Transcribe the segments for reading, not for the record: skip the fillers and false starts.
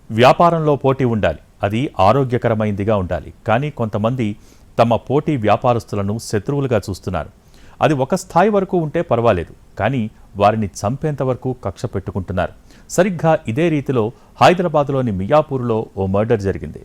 వ్యాపారంలో పోటీ ఉండాలి, అది ఆరోగ్యకరమైందిగా ఉండాలి. కానీ కొంతమంది తమ పోటీ వ్యాపారస్తులను శత్రువులుగా చూస్తున్నారు. అది ఒక స్థాయి వరకు ఉంటే పర్వాలేదు, కానీ వారిని చంపేంత వరకు కక్ష పెట్టుకుంటున్నారు. సరిగ్గా ఇదే రీతిలో హైదరాబాద్లోని మియాపూర్లో ఓ మర్డర్ జరిగింది.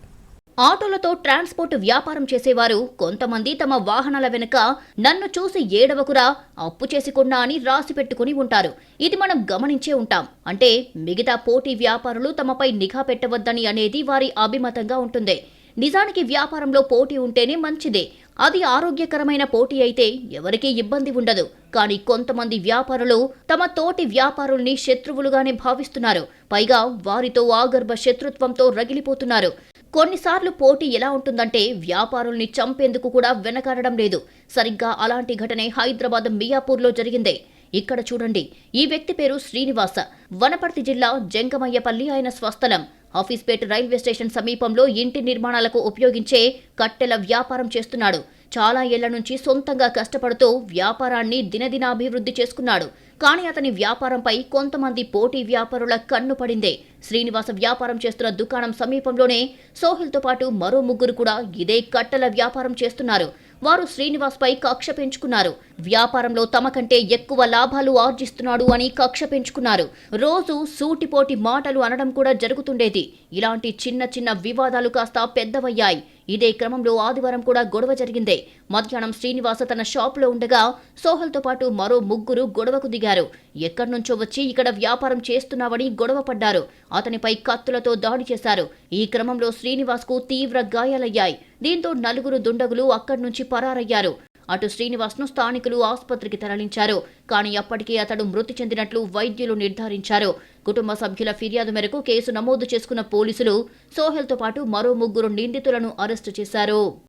ఆటోలతో ట్రాన్స్పోర్ట్ వ్యాపారం చేసేవారు కొంతమంది తమ వాహనాల వెనుక నన్ను చూసి ఏడవకురా, అప్పు చేసి కొన్నా అని రాసి పెట్టుకుని ఉంటారు. ఇది మనం గమనించే ఉంటాం. అంటే మిగతా పోటీ వ్యాపారులు తమపై నిఘా పెట్టవద్దని అనేది వారి అభిమతంగా ఉంటుంది. నిజానికి వ్యాపారంలో పోటీ ఉంటేనే మంచిదే. అది ఆరోగ్యకరమైన పోటీ అయితే ఎవరికీ ఇబ్బంది ఉండదు. కానీ కొంతమంది వ్యాపారులు తమ తోటి వ్యాపారుల్ని శత్రువులుగానే భావిస్తున్నారు. పైగా వారితో ఆగర్భ శత్రుత్వంతో రగిలిపోతున్నారు. కొన్నిసార్లు పోటీ ఎలా ఉంటుందంటే వ్యాపారుల్ని చంపేందుకు కూడా వెనకాడడం లేదు. సరిగ్గా అలాంటి ఘటనే హైదరాబాద్ మియాపూర్లో జరిగింది. ఇక్కడ చూడండి. ఈ వ్యక్తి పేరు శ్రీనివాస. వనపర్తి జిల్లా జంగమయ్యపల్లి ఆయన స్వస్థలం. ఆఫీస్పేట్ రైల్వే స్టేషన్ సమీపంలో ఇంటి నిర్మాణాలకు ఉపయోగించే కట్టెల వ్యాపారం చేస్తున్నాడు. చాలా ఏళ్ల నుంచి సొంతంగా కష్టపడుతూ వ్యాపారాన్ని దినదినాభివృద్ధి చేసుకున్నాడు. కానీ అతని వ్యాపారంపై కొంతమంది పోటీ వ్యాపారుల కన్ను పడిందే. శ్రీనివాస వ్యాపారం చేస్తున్న దుకాణం సమీపంలోనే సోహిల్తో పాటు మరో ముగ్గురు కూడా ఇదే కట్టెల వ్యాపారం చేస్తున్నారు. వారు శ్రీనివాస్ పై కక్ష పెంచుకున్నారు. వ్యాపారంలో తమ కంటే ఎక్కువ లాభాలు ఆర్జిస్తున్నాడు అని కక్ష పెంచుకున్నారు. రోజు సూటిపోటి మాటలు అనడం కూడా జరుగుతుండేది. ఇలాంటి చిన్న చిన్న వివాదాలు కాస్త పెద్దవయ్యాయి. ఇదే క్రమంలో ఆదివారం కూడా గొడవ జరిగింది. మధ్యాహ్నం శ్రీనివాస తన షాపులో ఉండగా సోహల్తో పాటు మరో ముగ్గురు గొడవకు దిగారు. ఎక్కడి నుంచో వచ్చి ఇక్కడ వ్యాపారం చేస్తున్నావని గొడవ పడ్డారు. అతనిపై కత్తులతో దాడి చేశారు. ఈ క్రమంలో శ్రీనివాస్కు తీవ్ర గాయాలయ్యాయి. దీంతో నలుగురు దుండగులు అక్కడి నుంచి పరారయ్యారు. అటు శ్రీనివాస్ను స్థానికులు ఆసుపత్రికి తరలించారు. కానీ అప్పటికే అతడు మృతి చెందినట్లు వైద్యులు నిర్ధారించారు. కుటుంబ సభ్యుల ఫిర్యాదు మేరకు కేసు నమోదు చేసుకున్న పోలీసులు సోహెల్తో పాటు మరో ముగ్గురు నిందితులను అరెస్టు చేశారు.